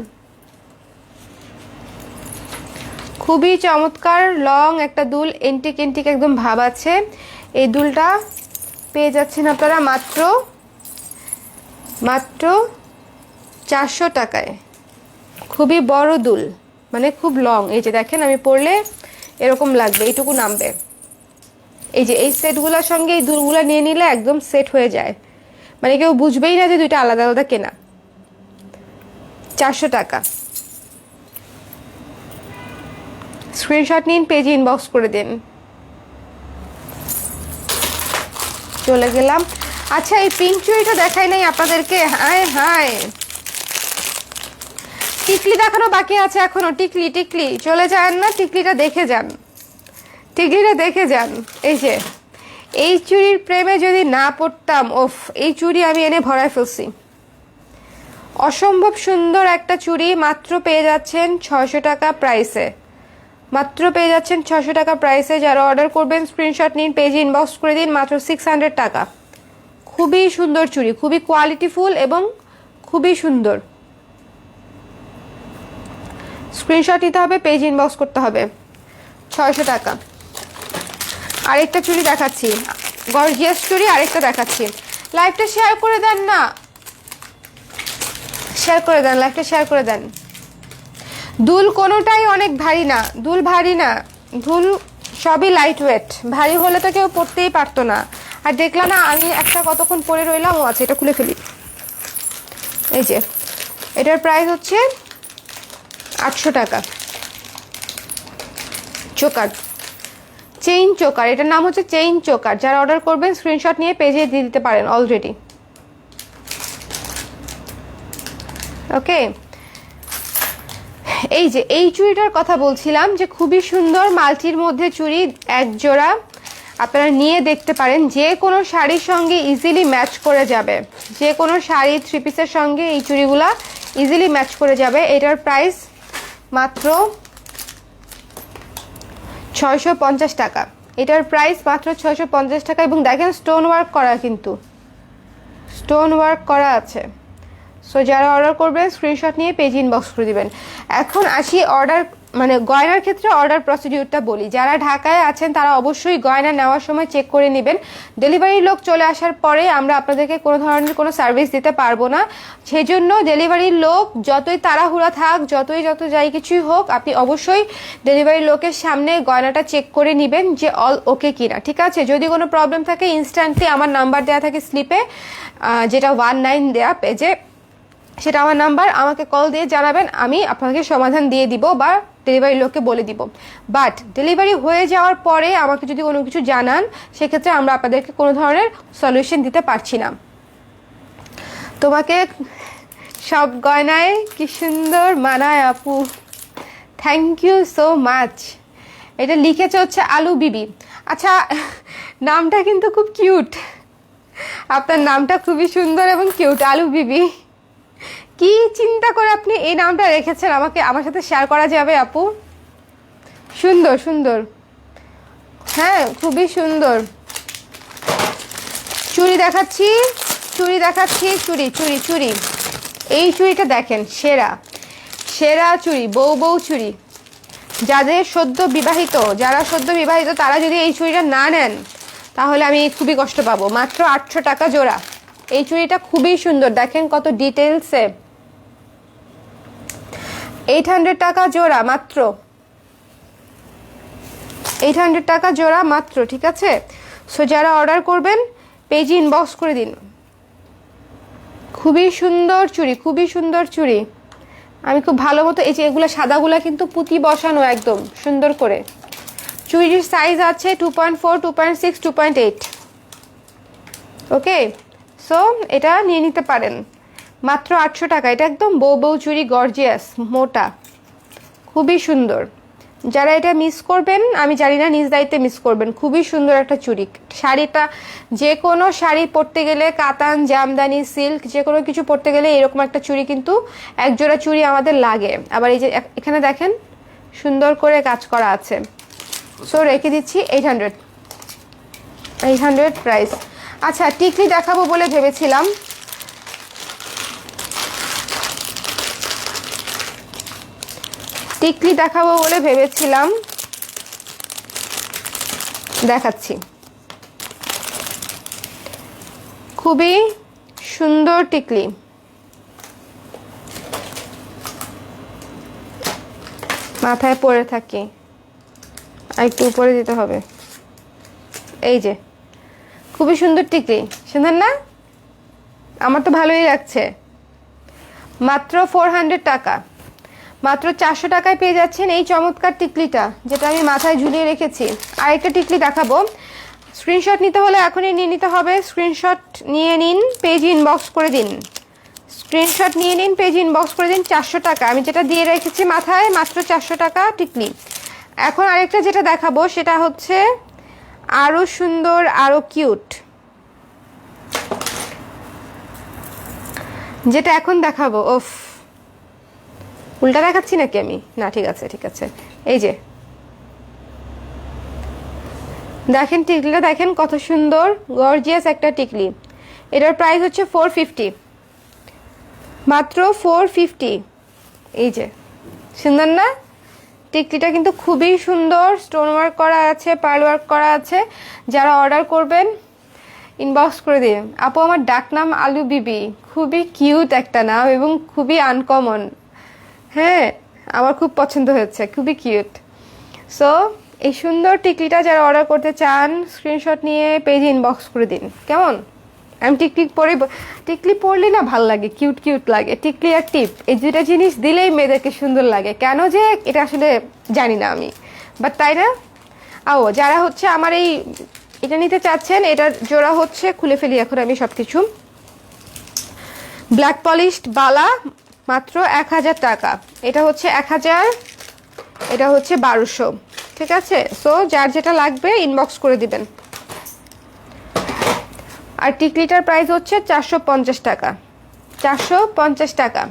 খুবই চমৎকার লং একটা দুল, এন্টিক এন্টিক একদম ভাব আছে। এই দুলটা পেয়ে যাচ্ছেন আপনারা মাত্র 400 টাকায়। খুবই বড় দুল, মানে খুব লং। এই যে দেখেন, আমি পরলে এরকম লাগবে, এইটুকু নামবে। এই যে এই সেটগুলোর সঙ্গে এই দুলগুলো নিয়ে নিলে একদম সেট হয়ে যায়, মানে কেউ বুঝবেই না যে দুইটা আলাদা আলাদা কেনা। 400 টাকা। স্ক্রিনশট নিন, পেজে ইনবক্স করে দিন। চলে গেলাম। আচ্ছা, এই পিঙ্ক চুড়িটা দেখাই নাই আপনাদেরকে। হায় হায়, টিকলি দেখানো বাকি আছে এখনো। টিকলি টিকলি চলে যান না, টিকলিটা দেখে যান, টিকলিটা দেখে যান। এই যে এই চুড়ির প্রেমে যদি না পড়তাম, ওফ, এই চুড়ি আমি এনে ভরায় ফেলছি। অসম্ভব সুন্দর একটা চুড়ি, মাত্র পেয়ে যাচ্ছেন 600 টাকা প্রাইসে। মাত্র পেয়ে যাচ্ছেন 600 টাকা প্রাইসে। যারা অর্ডার করবেন স্ক্রিনশট নিন, পেজে ইনবক্স করে দিন। মাত্র 600 টাকা। খুবই সুন্দর চুড়ি, খুবই কোয়ালিটিফুল এবং খুবই সুন্দর। স্ক্রিনশট নিতে হবে, পেজ ইনবক্স করতে হবে। 600 টাকা। আরেকটা চুড়ি দেখাচ্ছি, গর্জিয়াস চুড়ি আরেকটা দেখাচ্ছি। লাইভটা শেয়ার করে দেন না, শেয়ার করে দেন, লাইভটা শেয়ার করে দেন। দুল কোনোটাই অনেক ভারী না, দুল ভারী না, দুল সবই লাইট ওয়েট। ভারী হলে তো কেউ পরতেই পারতো না। আর দেখলাম না আমি একটা কতক্ষণ পরে রইলাম। ও আছে, এটা খুলে ফেলি। এই যে এটার প্রাইস হচ্ছে 800 টাকা। চোকার, চেইন চোকার, এটার নাম হচ্ছে চেইন চোকার। যারা অর্ডার করবেন স্ক্রিনশট নিয়ে পেজে দিয়ে দিতে পারেন অলরেডি। ওকে, এই যে এই চুড়িটার কথা বলছিলাম যে খুবই সুন্দর মাল্টির মধ্যে চুড়ি, এক জোড়া আপনারা নিয়ে দেখতে পারেন। যে কোনো শাড়ির সঙ্গে ইজিলি ম্যাচ করে যাবে, যে কোনো শাড়ি থ্রি পিসের সঙ্গে এই চুড়িগুলা ইজিলি ম্যাচ করে যাবে। এটার প্রাইস মাত্র 650 টাকা। এটার প্রাইস মাত্র 650 টাকা। এবং দেখেন স্টোন ওয়ার্ক করা, কিন্তু স্টোন ওয়ার্ক করা আছে। সো যারা অর্ডার করবেন স্ক্রিনশট নিয়ে পেজ ইনবক্স করে দিবেন। এখন আসি অর্ডার, মানে গয়নার ক্ষেত্রে অর্ডার প্রসিডিউরটা বলি। যারা ঢাকায় আছেন তারা অবশ্যই গয়না নেওয়ার সময় চেক করে নেবেন। ডেলিভারি লোক চলে আসার পরে আমরা আপনাদেরকে কোনো ধরনের কোনো সার্ভিস দিতে পারবো না। সেজন্য ডেলিভারির লোক যতই তাড়াহুড়া থাক, যতই যাই কিছুই হোক, আপনি অবশ্যই ডেলিভারি লোকের সামনে গয়নাটা চেক করে নেবেন যে অল ওকে কিনা। ঠিক আছে? যদি কোনো প্রবলেম থাকে ইনস্ট্যান্টলি আমার নাম্বার দেওয়া থাকে স্লিপে, যেটা 19 দেয়া পেজে, সেটা আমার নাম্বার, আমাকে কল দিয়ে জানাবেন, আমি আপনাকে সমাধান দিয়ে দিব বা ডেলিভারি লোককে বলে দিব। বাট ডেলিভারি হয়ে যাওয়ার পরে আমাকে যদি কোনো কিছু জানান, সেক্ষেত্রে আমরা আপনাদেরকে কোনো ধরনের সলিউশন দিতে পারছি না। তোমাকে সব গয়নায় কি সুন্দর মানায় আপু, থ্যাংক ইউ সো মাচ। এটা লিখেছে হচ্ছে আলু বিবি। আচ্ছা, নামটা কিন্তু খুব কিউট, আপনার নামটা খুবই সুন্দর এবং কিউট, আলু বিবি। কি চিন্তা করে আপনি এই নামটা রেখেছেন, আমাকে আমার সাথে শেয়ার করা যাবে আপু? সুন্দর সুন্দর, হ্যাঁ খুবই সুন্দর। চুড়ি দেখাচ্ছি, চুড়ি দেখাচ্ছি, চুড়ি চুড়ি চুড়ি। এই চুড়িটা দেখেন, সেরা সেরা চুড়ি, বউ বউ চুড়ি। যাদের সদ্য বিবাহিত, যারা সদ্য বিবাহিত তারা যদি এই চুড়িটা না নেন তাহলে আমি খুবই কষ্ট পাবো। মাত্র 800 টাকা জোড়া। এই চুড়িটা খুবই সুন্দর, দেখেন কত ডিটেলসে। 800 টাকা জোড়া মাত্র, 800 টাকা জোড়া মাত্র। ঠিক আছে? সো যারা অর্ডার করবেন পেজে ইনবক্স করে দিন। খুবই সুন্দর চুড়ি, খুবই সুন্দর চুড়ি। আমি খুব ভালো মতো, এই যে এগুলো সাদাগুলা কিন্তু পুঁতি বসানো একদম সুন্দর করে। চুড়ির সাইজ আছে 2.4, 2.6, 2.8। ওকে, সো এটা নিয়ে নিতে পারেন মাত্র 800 টাকা। এটা একদম বউ বউ চুড়ি, গর্জিয়াস, মোটা, খুবই সুন্দর। যারা এটা মিস করবেন, আমি জানি না, নিজ দায়িত্বে মিস করবেন। খুবই সুন্দর একটা চুড়ি। শাড়িটা, যে কোনো শাড়ি পরতে গেলে, কাতান, জামদানি, সিল্ক, যে কোনো কিছু পরতে গেলে এরকম একটা চুড়ি কিন্তু, এক জোড়া চুড়ি আমাদের লাগে। আবার এই যে এখানে দেখেন সুন্দর করে কাজ করা আছে। সো রেখে দিচ্ছি 800, 800 প্রাইস। আচ্ছা, টিকলি দেখাবো বলে ভেবেছিলাম। টিকলি দেখাবো বলে ভেবেছিলাম, দেখাচ্ছি। খুবই সুন্দর টিকলি, মাথায় পরে থাকি, আর একটু উপরে দিতে হবে। এই যে খুবই সুন্দর টিকলি, সুন্দর না? আমার তো ভালোই লাগছে। মাত্র 400 টাকা, মাত্র 400 টাকায় পেয়ে যাচ্ছেন এই চমৎকার টিকলিটা, যেটা আমি মাথায় ঝুলিয়ে রেখেছি। আরেকটা টিকলি দেখাবো, স্ক্রিনশট নিতে হলে এখনই নিয়ে নিতে হবে। স্ক্রিনশট নিয়ে নিন, পেজ ইনবক্স করে দিন। স্ক্রিনশট নিয়ে নিন, পেজ ইনবক্স করে দিন। 400 টাকা আমি যেটা দিয়ে রেখেছি মাথায়, মাত্র 400 টাকা টিকলি। এখন আরেকটা যেটা দেখাবো সেটা হচ্ছে আরও সুন্দর, আরও কিউট। যেটা এখন দেখাবো, ওফ, উল্টা দেখাচ্ছি নাকি আমি? না, ঠিক আছে ঠিক আছে। এই যে দেখেন টিকলিটা, দেখেন কত সুন্দর গর্জিয়াস একটা টিকলি। এটার প্রাইস হচ্ছে 450, মাত্র 450। এই যে সুন্দর না? টিকলিটা কিন্তু খুবই সুন্দর, স্টোন ওয়ার্ক করা আছে, পার্ল ওয়ার্ক করা আছে। যারা অর্ডার করবেন ইনবক্স করে দিন। আপু আমার ডাক নাম আলু বিবি, খুবই কিউট একটা নাম এবং খুবই আনকমন। হ্যাঁ, আমার খুব পছন্দ হয়েছে, খুবই কিউট। সো এই সুন্দর টিকলিটা যারা অর্ডার করতে চান স্ক্রিনশট নিয়ে পেজে ইনবক্স করে দিন। কেমন? আমি টিকলি পরলে না ভাল লাগে, কিউট কিউট লাগে। টিকলি আর টিপ, এই দুটা জিনিস দিলেই মেয়েদেরকে সুন্দর লাগে। কেন যে এটা আসলে জানি না আমি, বাট তাই না? যারা হচ্ছে আমার এটা নিতে চাচ্ছেন, এটার জোড়া হচ্ছে, খুলে ফেলি এখন আমি সব কিছু। ব্ল্যাক পলিশড বালা, মাত্র 1000 টাকা। এটা হচ্ছে 1000, এটা হচ্ছে 1200। ঠিক আছে? সো যার যেটা লাগবে ইনবক্স করে দিবেন। আর টিকলিটার প্রাইস হচ্ছে 450 টাকা, 450 টাকা।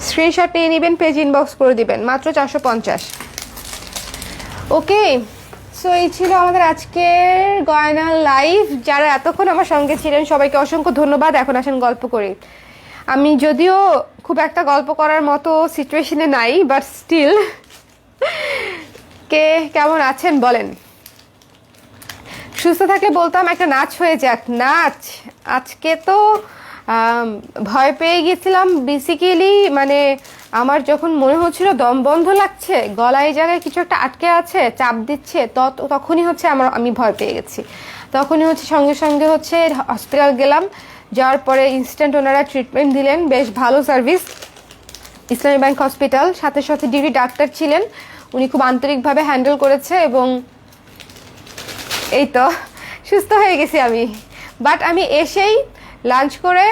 স্ক্রিনশট নিয়ে নেবেন, পেজ ইনবক্স করে দিবেন, মাত্র 450। ওকে, সো এই ছিল আমাদের আজকের গয়না লাইভ। যারা এতক্ষণ আমার সঙ্গে ছিলেন সবাইকে অসংখ্য ধন্যবাদ। এখন আসেন গল্প করি। আমি যদিও খুব একটা গল্প করার মতো সিচুয়েশনে নাই, বাট স্টিল, কে কেমন আছেন বলেন? সুস্থ থাকলে বলতাম একটা নাচ হয়ে যাক। নাচ আজকে তো ভয় পেয়ে গেছিলাম বেসিক্যালি। মানে আমার যখন মনে হচ্ছিল দম বন্ধ লাগছে, গলায় জায়গায় কিছু একটা আটকে আছে, চাপ দিচ্ছে, তখনই হচ্ছে আমি ভয় পেয়ে গেছি। তখনই হচ্ছে সঙ্গে সঙ্গে হচ্ছে হসপিটাল গেলাম। যাওয়ার পরে ইনস্ট্যান্ট ওনারা ট্রিটমেন্ট দিলেন, বেশ ভালো সার্ভিস। ইসলামী ব্যাংক হসপিটাল, সাথে সাথে ডিউটি ডাক্তার ছিলেন, উনি খুব আন্তরিকভাবে হ্যান্ডেল করেছে এবং এই তো সুস্থ হয়ে গেছি আমি। বাট আমি এসেই লাঞ্চ করে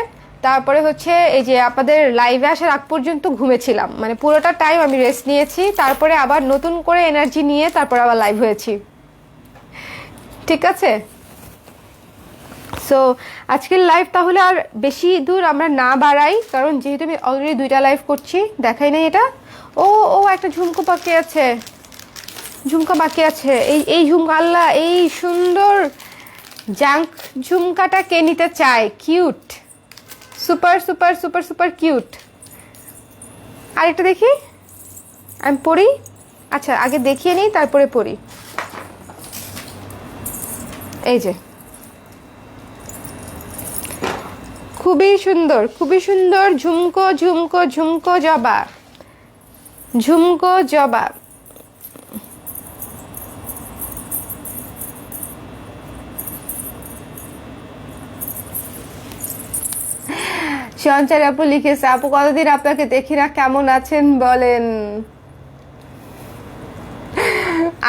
তারপরে হচ্ছে এই যে আপনাদের লাইভে আসার আগ পর্যন্ত ঘুমেছিলাম। মানে পুরোটা টাইম আমি রেস্ট নিয়েছি, তারপরে আবার নতুন করে এনার্জি নিয়ে তারপর আবার লাইভ হয়েছি। ঠিক আছে? সো আজকের লাইভ তাহলে আর বেশি দূর আমরা না বাড়াই, কারণ যেহেতু আমি অলরেডি 2টা লাইভ করছি। দেখাই নাই এটা? ও একটা ঝুমকো বাকি আছে, ঝুমকা বাকি আছে। এই ঝুমকা, আল্লাহ এই সুন্দর জাঙ্ক ঝুমকাটা কে নিতে চায়? Cute, super super super super cute. আরেকটা দেখি, আমি পড়ি। আচ্ছা আগে দেখিয়ে নিই তারপরে পড়ি। এই যে খুবই সুন্দর, খুবই সুন্দর ঝুমকো ঝুমকো ঝুমকো জবা, ঝুমকো জবা। সঞ্চার আপু লিখেছে, আপু কতদিন আপনাকে দেখি না, কেমন আছেন বলেন?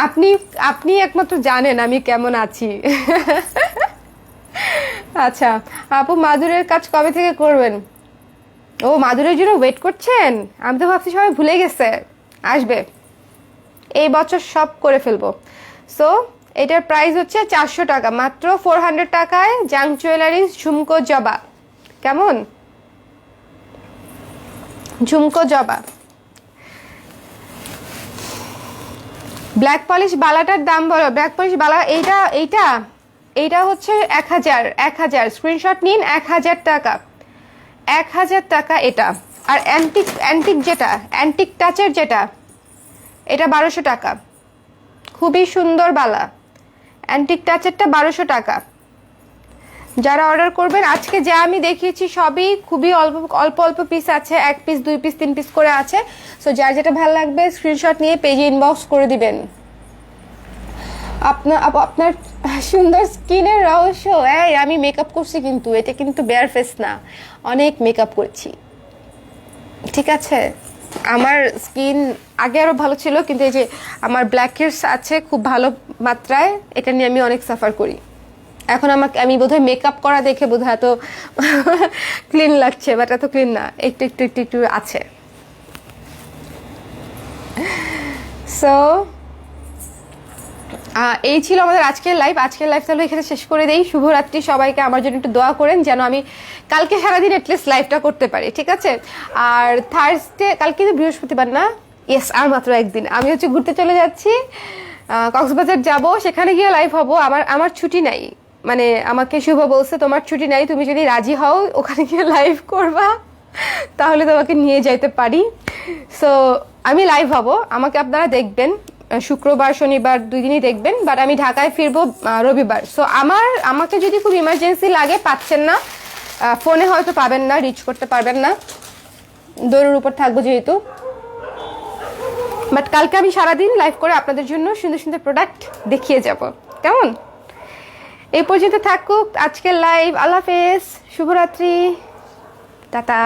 আপনি আপনি একমাত্র জানেন আমি কেমন আছি। আচ্ছা আপু, মাদুরের কাজ কবে থেকে করবেন? ও মাদুরের জন্য ওয়েট করছেন? আমি তো ভাবছি সবাই ভুলে গেছে, আসবে এই বছর সব করে ফেলবো। সো এটার প্রাইস হচ্ছে 400 টাকা, মাত্র 400 টাকায় জাং জুয়েলারিজ ঝুমকো জবা। কেমন? ঝুমকো জবা। ব্ল্যাক পলিশ বালাটার দাম বলো। ব্ল্যাক পলিশ বালা এইটা হচ্ছে 1000 স্ক্রিনশট নিন, 1000 টাকা। 1000 টাকা এটা। আর অ্যান্টিক যেটা, অ্যান্টিক টাচের যেটা, এটা 1200 টাকা। খুবই সুন্দর বালা, অ্যান্টিক টাচেরটা 1200 টাকা। যারা অর্ডার করবেন, আজকে যা আমি দেখিয়েছি সবই খুবই অল্প অল্প অল্প পিস আছে, 1 পিস 2 পিস 3 পিস করে আছে। সো যার যেটা ভালো লাগবে স্ক্রিনশট নিয়ে পেজে ইনবক্স করে দিবেন। আপনার সুন্দর স্কিনের রহস্য, এই আমি মেকআপ করছি, কিন্তু এটা কিন্তু বেয়ার ফেস না, অনেক মেকআপ করছি, ঠিক আছে? আমার স্কিন আগে আরও ভালো ছিল, কিন্তু এই যে আমার ব্ল্যাক হেডস আছে খুব ভালো মাত্রায়, এটা নিয়ে আমি অনেক সাফার করি। এখন আমি বোধহয় মেকআপ করা দেখে বোধহয় এত ক্লিন লাগছে, বাট এত ক্লিন না, একটু একটু একটু একটু আছে। সো এই ছিল আমাদের আজকের লাইভ। তাহলে এখানে শেষ করে দেই। শুভরাত্রি সবাইকে। আমার জন্য একটু দোয়া করেন যেন আমি কালকে সারাদিন অ্যাটলিস্ট লাইভটা করতে পারি, ঠিক আছে? আর থার্সডে, কালকে তো বৃহস্পতিবার না? ইয়েস, আর মাত্র একদিন। আমি হচ্ছে ঘুরতে চলে যাচ্ছি, কক্সবাজার যাব, সেখানে গিয়ে লাইভ হব। আমার ছুটি নাই, মানে আমাকে শুভ বলছে তোমার ছুটি নাই, তুমি যদি রাজি হও ওখানে গিয়ে লাইভ করবা তাহলে তোমাকে নিয়ে যাইতে পারি। সো আমি লাইভ হব, আমাকে আপনারা দেখবেন শুক্রবার শনিবার 2 দিনই দেখবেন, বাট আমি ঢাকায় ফিরবো রবিবার। সো আমাকে যদি খুব ইমার্জেন্সি লাগে, পাচ্ছেন না, ফোনে হয়তো পাবেন না, রিচ করতে পারবেন না, দৌড়ের উপর থাকবো যেহেতু, বাট কালকে আমি সারাদিন লাইভ করে আপনাদের জন্য সুন্দর সুন্দর প্রোডাক্ট দেখিয়ে যাব, কেমন? এই পর্যন্ত থাকুক আজকের লাইভ। আল্লাহ হাফেজ, শুভরাত্রি, টাটা।